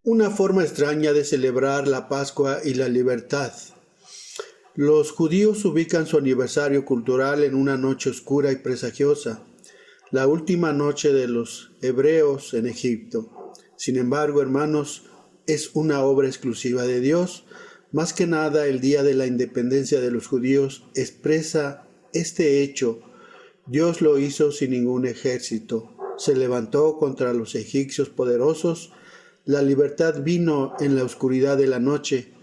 Una forma extraña de celebrar la Pascua y la libertad. Los judíos ubican su aniversario cultural en una noche oscura y presagiosa, la última noche de los hebreos en Egipto. Sin embargo, hermanos, es una obra exclusiva de Dios. Más que nada, el día de la independencia de los judíos expresa este hecho. Dios lo hizo sin ningún ejército. Se levantó contra los egipcios poderosos. La libertad vino en la oscuridad de la noche,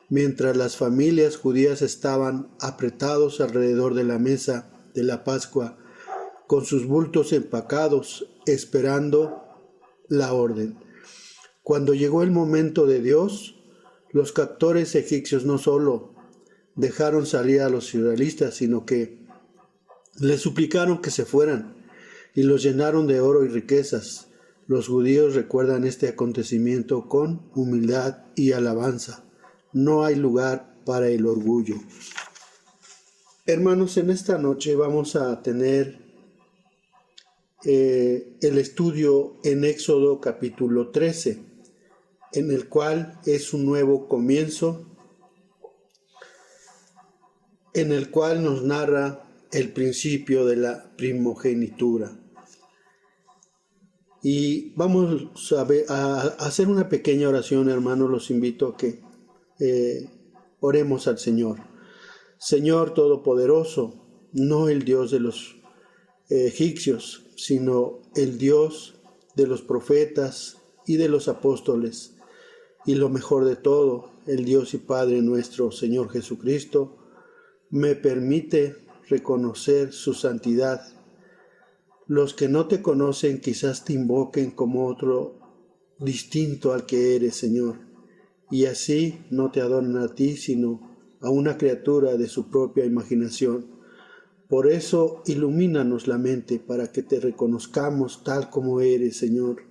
mientras las familias judías estaban apretados alrededor de la mesa de la Pascua, con sus bultos empacados, esperando la orden. Cuando llegó el momento de Dios, los captores egipcios no solo dejaron salir a los israelitas, sino que les suplicaron que se fueran y los llenaron de oro y riquezas. Los judíos recuerdan este acontecimiento con humildad y alabanza. No hay lugar para el orgullo. Hermanos, en esta noche vamos a tener el estudio en Éxodo capítulo 13, en el cual es un nuevo comienzo, en el cual nos narra el principio de la primogenitura. Y vamos a hacer una pequeña oración, hermanos. Los invito a que oremos al Señor. Señor Todopoderoso, no el Dios de los egipcios, sino el Dios de los profetas y de los apóstoles, y lo mejor de todo, el Dios y Padre nuestro Señor Jesucristo, me permite reconocer su santidad. Los que no te conocen quizás te invoquen como otro distinto al que eres, Señor, y así no te adoran a ti, sino a una criatura de su propia imaginación. Por eso, ilumínanos la mente para que te reconozcamos tal como eres, Señor,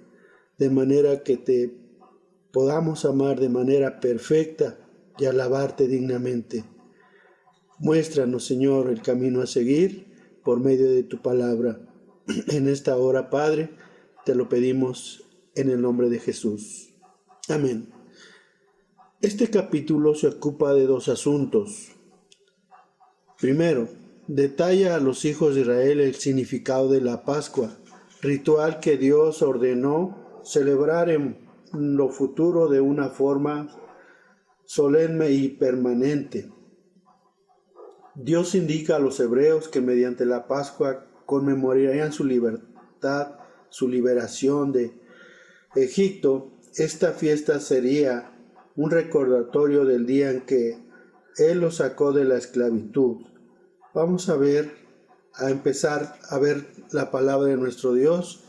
de manera que te podamos amar de manera perfecta y alabarte dignamente. Muéstranos, Señor, el camino a seguir por medio de tu palabra. En esta hora, Padre, te lo pedimos en el nombre de Jesús. Amén. Este capítulo se ocupa de dos asuntos. Primero, detalla a los hijos de Israel el significado de la Pascua, ritual que Dios ordenó celebrar en lo futuro de una forma solemne y permanente. Dios indica a los hebreos que mediante la Pascua conmemorarían su libertad, su liberación de Egipto. Esta fiesta sería un recordatorio del día en que Él los sacó de la esclavitud. Vamos a empezar a ver la palabra de nuestro Dios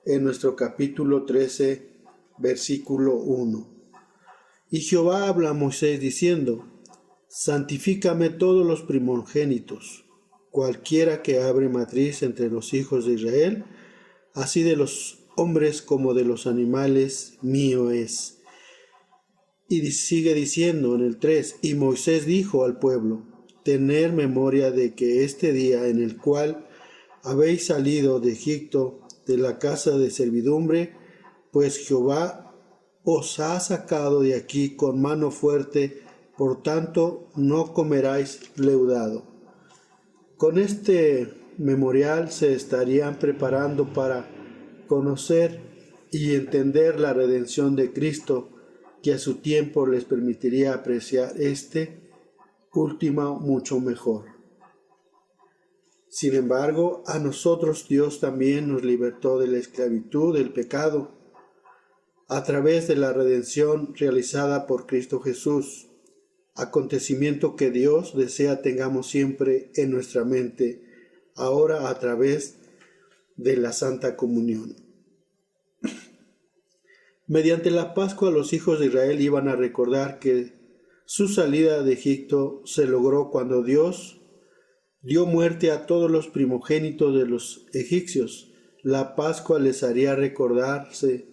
en nuestro capítulo 13, versículo 1. Y Jehová habla a Moisés diciendo: santifícame todos los primogénitos, cualquiera que abre matriz entre los hijos de Israel, así de los hombres como de los animales, mío es. Y sigue diciendo en el 3, y Moisés dijo al pueblo: tener memoria de que este día en el cual habéis salido de Egipto, de la casa de servidumbre, pues Jehová os ha sacado de aquí con mano fuerte, por tanto no comeráis leudado. Con este memorial se estarían preparando para conocer y entender la redención de Cristo, que a su tiempo les permitiría apreciar este último mucho mejor. Sin embargo, a nosotros Dios también nos libertó de la esclavitud del pecado a través de la redención realizada por Cristo Jesús, acontecimiento que Dios desea tengamos siempre en nuestra mente, ahora a través de la Santa Comunión. Mediante la Pascua los hijos de Israel iban a recordar que su salida de Egipto se logró cuando Dios dio muerte a todos los primogénitos de los egipcios. La Pascua les haría recordarse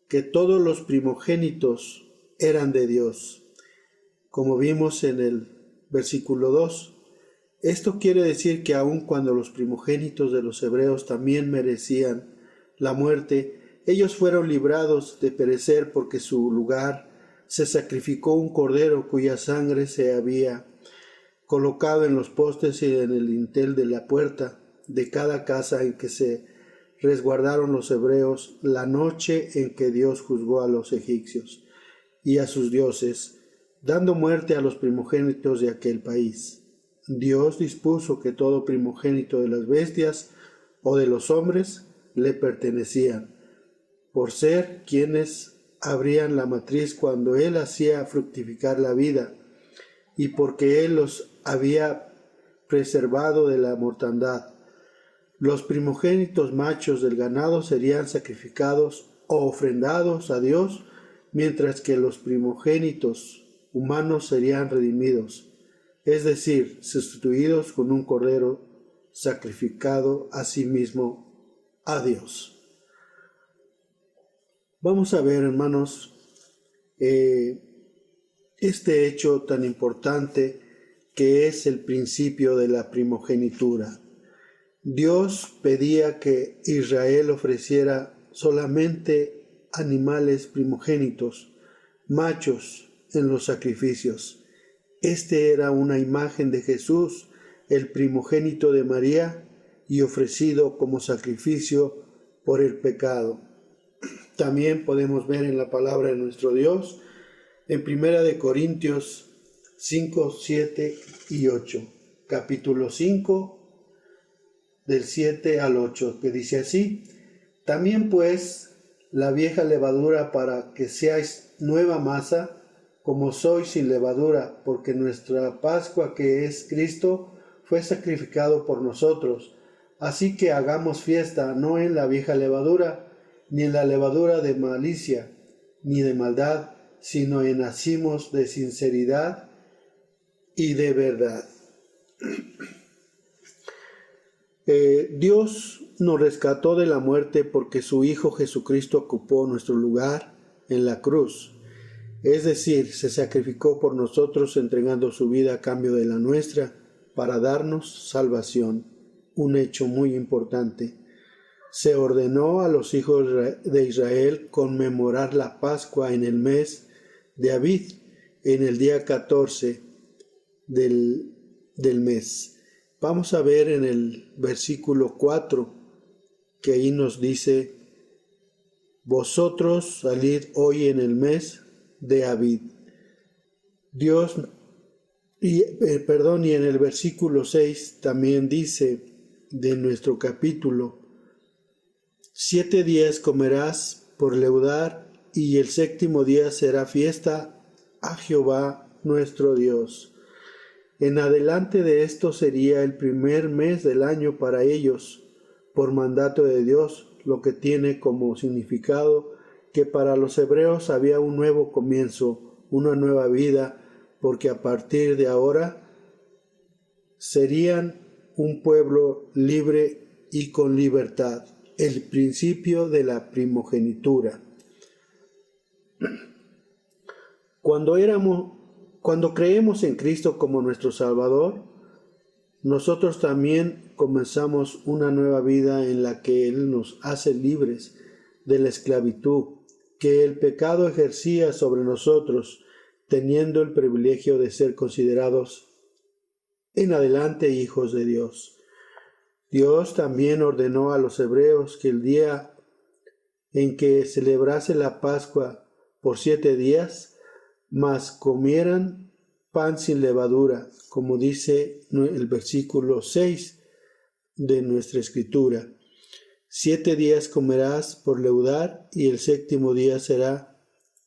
que todos los primogénitos eran de Dios. Como vimos en el versículo 2, esto quiere decir que aun cuando los primogénitos de los hebreos también merecían la muerte, Ellos fueron librados de perecer porque su lugar se sacrificó un cordero cuya sangre se había colocado en los postes y en el dintel de la puerta de cada casa en que se resguardaron los hebreos la noche en que Dios juzgó a los egipcios y a sus dioses, dando muerte a los primogénitos de aquel país. Dios dispuso que todo primogénito de las bestias o de los hombres le pertenecían, por ser quienes abrían la matriz cuando Él hacía fructificar la vida, y porque Él los había preservado de la mortandad. Los primogénitos machos del ganado serían sacrificados o ofrendados a Dios, mientras que los primogénitos humanos serían redimidos, es decir, sustituidos con un cordero sacrificado a sí mismo a Dios. Vamos a ver, hermanos, este hecho tan importante que es el principio de la primogenitura. Dios pedía que Israel ofreciera solamente animales primogénitos, machos, en los sacrificios. Este era una imagen de Jesús, el primogénito de María, y ofrecido como sacrificio por el pecado. También podemos ver en la palabra de nuestro Dios, en 1 Corintios 5, 7 y 8, capítulo 5, del 7 al 8, que dice así: también pues la vieja levadura para que seáis nueva masa, como sois sin levadura, porque nuestra Pascua, que es Cristo, fue sacrificado por nosotros. Así que hagamos fiesta, no en la vieja levadura, ni en la levadura de malicia, ni de maldad, sino en hacimos de sinceridad y de verdad. Dios nos rescató de la muerte porque su Hijo Jesucristo ocupó nuestro lugar en la cruz. Es decir, se sacrificó por nosotros entregando su vida a cambio de la nuestra para darnos salvación. Un hecho muy importante. Se ordenó a los hijos de Israel conmemorar la Pascua en el mes de Abib, en el día 14 del mes. Vamos a ver en el versículo 4, que ahí nos dice: vosotros salid hoy en el mes de Abib. Y en el versículo 6 también dice de nuestro capítulo: 7 días comerás por leudar, y el séptimo día será fiesta a Jehová nuestro Dios. En adelante de esto sería el primer mes del año para ellos, por mandato de Dios, lo que tiene como significado que para los hebreos había un nuevo comienzo, una nueva vida, porque a partir de ahora serían un pueblo libre y con libertad, el principio de la primogenitura. Cuando creemos en Cristo como nuestro Salvador, nosotros también comenzamos una nueva vida en la que Él nos hace libres de la esclavitud que el pecado ejercía sobre nosotros, teniendo el privilegio de ser considerados en adelante hijos de Dios. Dios también ordenó a los hebreos que el día en que celebrase la Pascua por 7 días, mas comieran pan sin levadura, como dice el versículo 6 de nuestra escritura. 7 días comerás por leudar, y el séptimo día será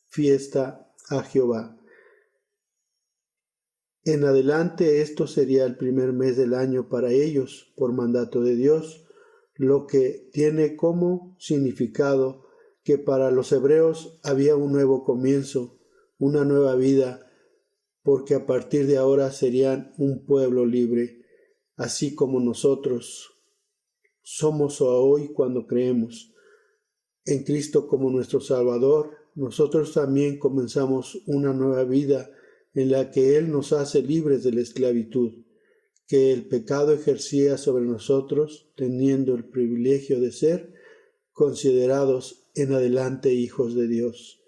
fiesta a Jehová. En adelante esto sería el primer mes del año para ellos, por mandato de Dios, lo que tiene como significado que para los hebreos había un nuevo comienzo, una nueva vida, porque a partir de ahora serían un pueblo libre, así como nosotros somos hoy cuando creemos en Cristo como nuestro Salvador. Nosotros también comenzamos una nueva vida en la que Él nos hace libres de la esclavitud que el pecado ejercía sobre nosotros, teniendo el privilegio de ser considerados en adelante hijos de Dios.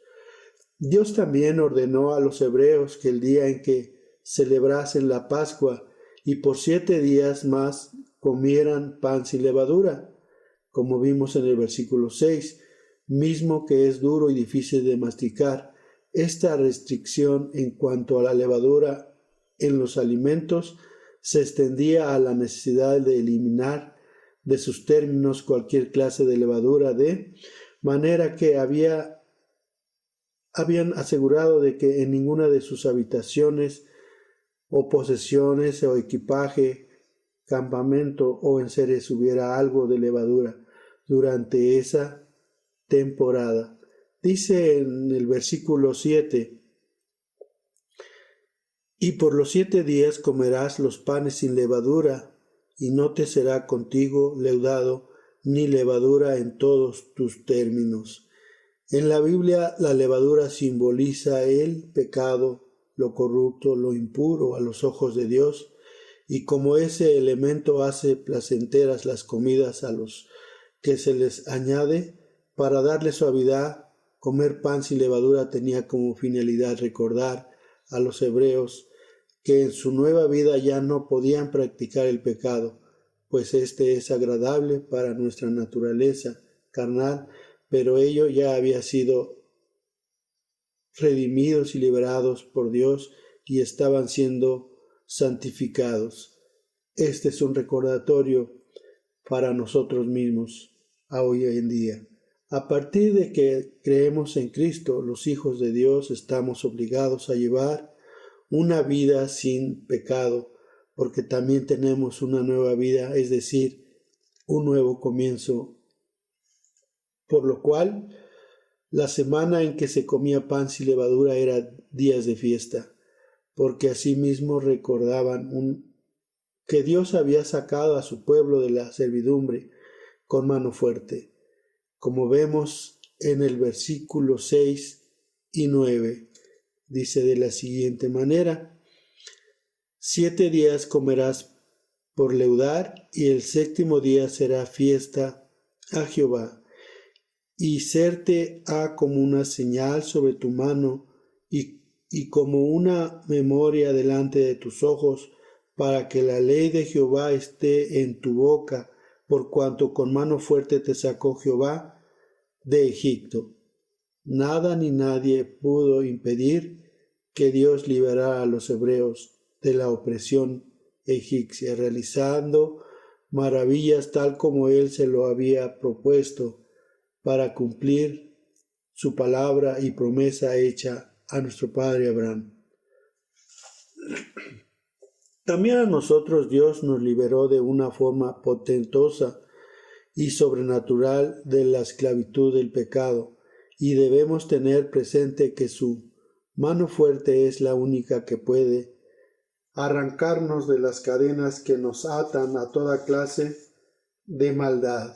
Dios también ordenó a los hebreos que el día en que celebrasen la Pascua y por 7 días más comieran pan sin levadura, como vimos en el versículo 6, mismo que es duro y difícil de masticar. Esta restricción en cuanto a la levadura en los alimentos se extendía a la necesidad de eliminar de sus términos cualquier clase de levadura, de manera que habían asegurado de que en ninguna de sus habitaciones o posesiones o equipaje, campamento o enseres hubiera algo de levadura durante esa temporada. Dice en el versículo 7, y por los 7 días comerás los panes sin levadura, y no te será contigo leudado ni levadura en todos tus términos. En la Biblia la levadura simboliza el pecado, lo corrupto, lo impuro a los ojos de Dios, y como ese elemento hace placenteras las comidas a los que se les añade, para darle suavidad, comer pan sin levadura tenía como finalidad recordar a los hebreos que en su nueva vida ya no podían practicar el pecado, pues este es agradable para nuestra naturaleza carnal, pero ello ya había sido redimidos y liberados por Dios y estaban siendo santificados. Este es un recordatorio para nosotros mismos a hoy en día. A partir de que creemos en Cristo, los hijos de Dios estamos obligados a llevar una vida sin pecado, porque también tenemos una nueva vida, es decir, un nuevo comienzo. Por lo cual, la semana en que se comía pan sin levadura era días de fiesta, porque asimismo recordaban que Dios había sacado a su pueblo de la servidumbre con mano fuerte, como vemos en el versículo 6 y 9. Dice de la siguiente manera: 7 días comerás por leudar, y el 7º día será fiesta a Jehová, y serte ha como una señal sobre tu mano y como una memoria delante de tus ojos, para que la ley de Jehová esté en tu boca, por cuanto con mano fuerte te sacó Jehová de Egipto. Nada ni nadie pudo impedir que Dios liberara a los hebreos de la opresión egipcia, realizando maravillas tal como Él se lo había propuesto, para cumplir su palabra y promesa hecha a nuestro padre Abraham. También a nosotros Dios nos liberó de una forma potentosa y sobrenatural de la esclavitud del pecado, y debemos tener presente que su mano fuerte es la única que puede arrancarnos de las cadenas que nos atan a toda clase de maldad.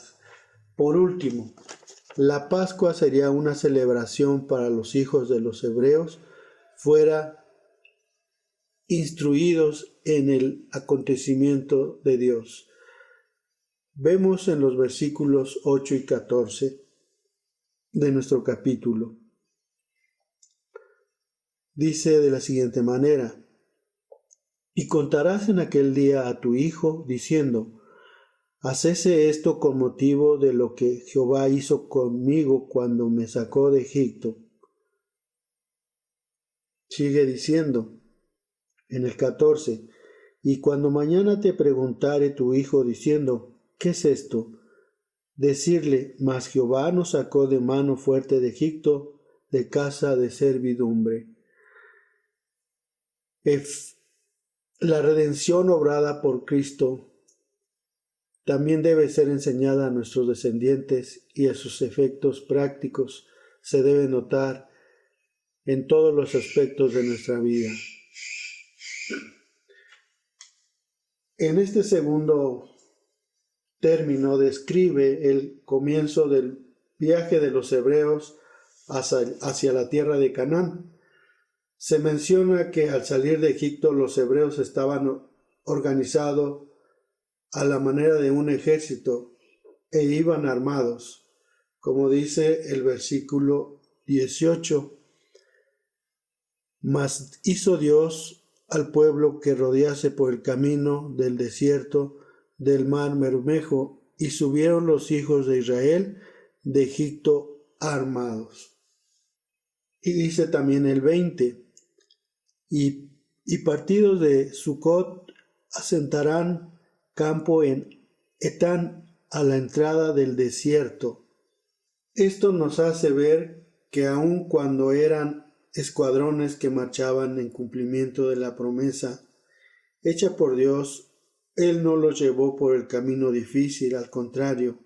Por último, la Pascua sería una celebración para los hijos de los hebreos, fuera instruidos en el acontecimiento de Dios. Vemos en los versículos 8 y 14 de nuestro capítulo. Dice de la siguiente manera: y contarás en aquel día a tu hijo, diciendo: hacese esto con motivo de lo que Jehová hizo conmigo cuando me sacó de Egipto. Sigue diciendo en el 14: y cuando mañana te preguntare tu hijo diciendo: ¿qué es esto? Decirle: mas Jehová nos sacó de mano fuerte de Egipto, de casa de servidumbre. La redención obrada por Cristo también debe ser enseñada a nuestros descendientes, y a sus efectos prácticos se debe notar en todos los aspectos de nuestra vida. En este segundo término describe el comienzo del viaje de los hebreos hacia la tierra de Canaán. Se menciona que al salir de Egipto los hebreos estaban organizados a la manera de un ejército e iban armados, como dice el versículo 18. Mas hizo Dios al pueblo que rodease por el camino del desierto del mar Bermejo, y subieron los hijos de Israel de Egipto armados. Y dice también el 20, y partidos de Sucot asentarán campo en Etán a la entrada del desierto. Esto nos hace ver que aun cuando eran escuadrones que marchaban en cumplimiento de la promesa hecha por Dios, Él no los llevó por el camino difícil, al contrario,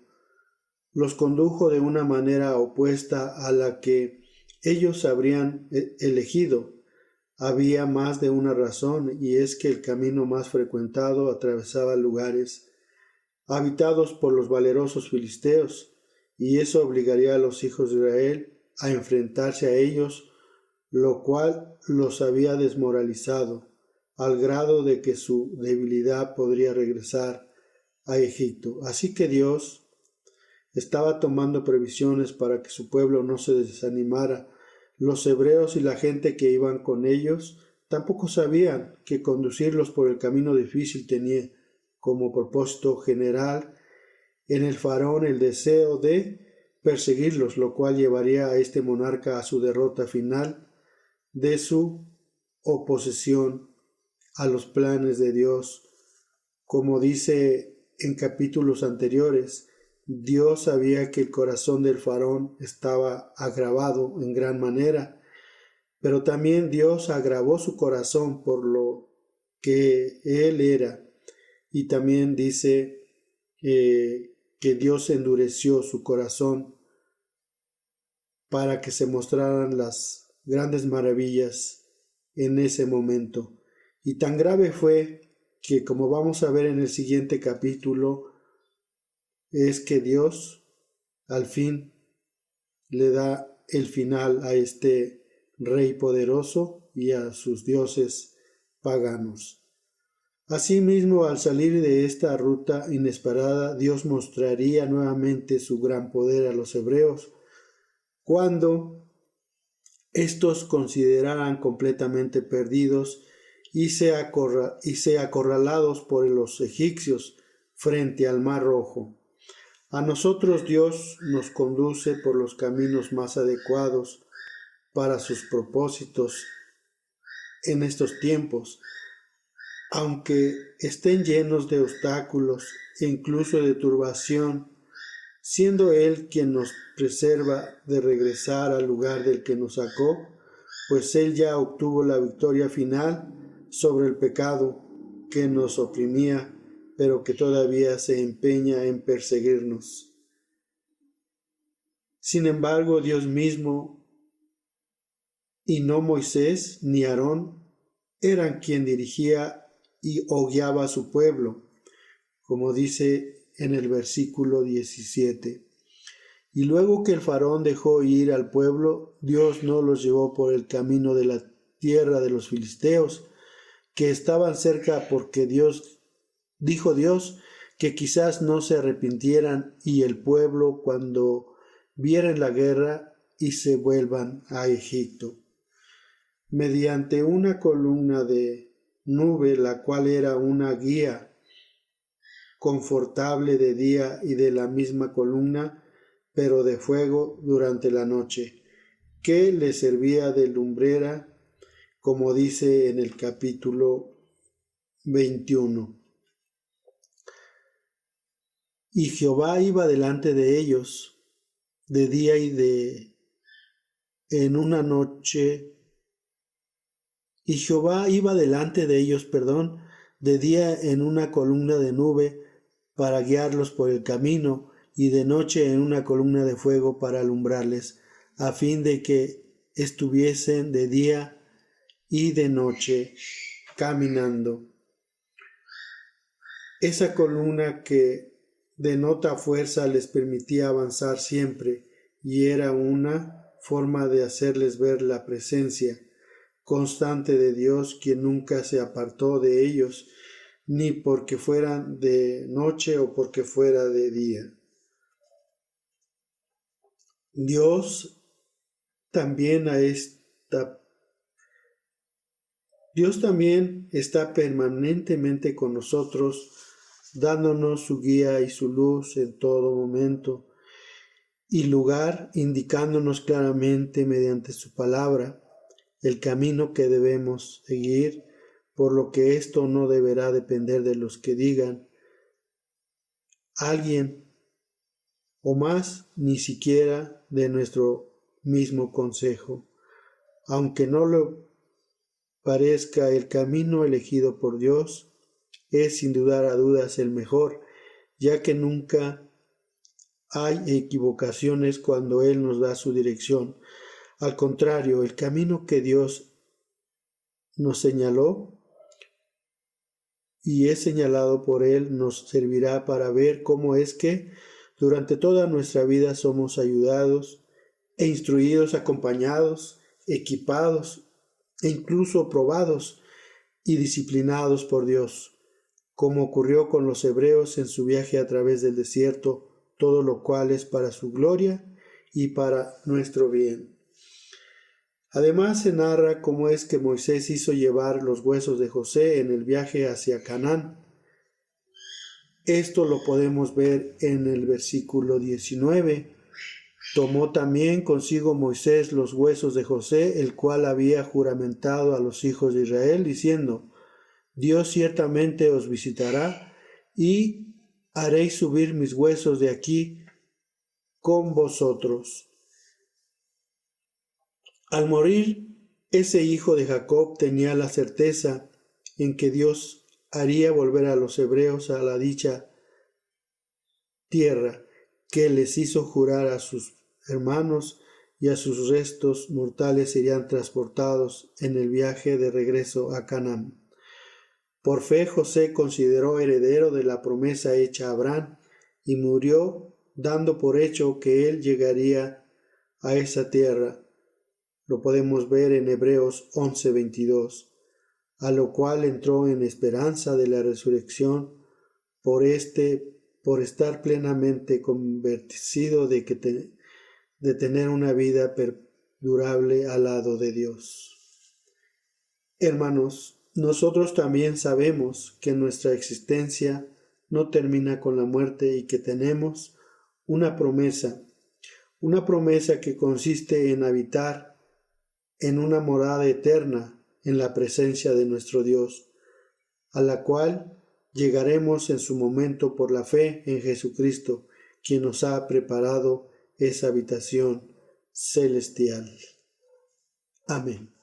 los condujo de una manera opuesta a la que ellos habrían elegido. Había más de una razón, y es que el camino más frecuentado atravesaba lugares habitados por los valerosos filisteos, y eso obligaría a los hijos de Israel a enfrentarse a ellos, lo cual los había desmoralizado, al grado de que su debilidad podría regresar a Egipto. Así que Dios estaba tomando previsiones para que su pueblo no se desanimara. Los hebreos y la gente que iban con ellos tampoco sabían que conducirlos por el camino difícil tenía como propósito general en el faraón el deseo de perseguirlos, lo cual llevaría a este monarca a su derrota final de su oposición a los planes de Dios. Como dice en capítulos anteriores, Dios sabía que el corazón del faraón estaba agravado en gran manera, pero también Dios agravó su corazón por lo que él era, y también dice que Dios endureció su corazón para que se mostraran las grandes maravillas en ese momento. Y tan grave fue que, como vamos a ver en el siguiente capítulo, es que Dios al fin le da el final a este rey poderoso y a sus dioses paganos. Asimismo, al salir de esta ruta inesperada, Dios mostraría nuevamente su gran poder a los hebreos cuando estos consideraran completamente perdidos y acorralados por los egipcios frente al Mar Rojo. A nosotros Dios nos conduce por los caminos más adecuados para sus propósitos en estos tiempos, aunque estén llenos de obstáculos e incluso de turbación, siendo Él quien nos preserva de regresar al lugar del que nos sacó, pues Él ya obtuvo la victoria final sobre el pecado que nos oprimía, pero que todavía se empeña en perseguirnos. Sin embargo, Dios mismo, y no Moisés ni Aarón, eran quien dirigía o guiaba a su pueblo, como dice en el versículo 17. Y luego que el faraón dejó ir al pueblo, Dios no los llevó por el camino de la tierra de los filisteos, que estaban cerca, porque dijo Dios que quizás no se arrepintieran y el pueblo cuando vieran la guerra y se vuelvan a Egipto. Mediante una columna de nube, la cual era una guía confortable de día, y de la misma columna, pero de fuego durante la noche, que le servía de lumbrera, como dice en el capítulo 21. Y Jehová iba delante de ellos de día y Jehová iba delante de ellos, de día en una columna de nube para guiarlos por el camino, y de noche en una columna de fuego para alumbrarles, a fin de que estuviesen de día y de noche caminando. Esa columna que denota fuerza les permitía avanzar siempre, y era una forma de hacerles ver la presencia constante de Dios, quien nunca se apartó de ellos, ni porque fueran de noche o porque fuera de día. Dios también está permanentemente con nosotros, dándonos su guía y su luz en todo momento y lugar, indicándonos claramente mediante su palabra el camino que debemos seguir, por lo que esto no deberá depender de los que digan alguien o más, ni siquiera de nuestro mismo consejo. Aunque no lo parezca, el camino elegido por Dios es sin dudar a dudas el mejor, ya que nunca hay equivocaciones cuando Él nos da su dirección. Al contrario, el camino que Dios nos señaló y es señalado por Él nos servirá para ver cómo es que durante toda nuestra vida somos ayudados e instruidos, acompañados, equipados e incluso probados y disciplinados por Dios, como ocurrió con los hebreos en su viaje a través del desierto, todo lo cual es para su gloria y para nuestro bien. Además se narra cómo es que Moisés hizo llevar los huesos de José en el viaje hacia Canaán. Esto lo podemos ver en el versículo 19. Tomó también consigo Moisés los huesos de José, el cual había juramentado a los hijos de Israel, diciendo: Dios ciertamente os visitará, y haréis subir mis huesos de aquí con vosotros. Al morir, ese hijo de Jacob tenía la certeza en que Dios haría volver a los hebreos a la dicha tierra que les hizo jurar a sus hermanos, y a sus restos mortales serían transportados en el viaje de regreso a Canaán. Por fe José consideró heredero de la promesa hecha a Abraham y murió dando por hecho que él llegaría a esa tierra. Lo podemos ver en Hebreos 11:22, a lo cual entró en esperanza de la resurrección por estar plenamente convencido de tener una vida perdurable al lado de Dios. Hermanos, nosotros también sabemos que nuestra existencia no termina con la muerte y que tenemos una promesa que consiste en habitar en una morada eterna en la presencia de nuestro Dios, a la cual llegaremos en su momento por la fe en Jesucristo, quien nos ha preparado esa habitación celestial. Amén.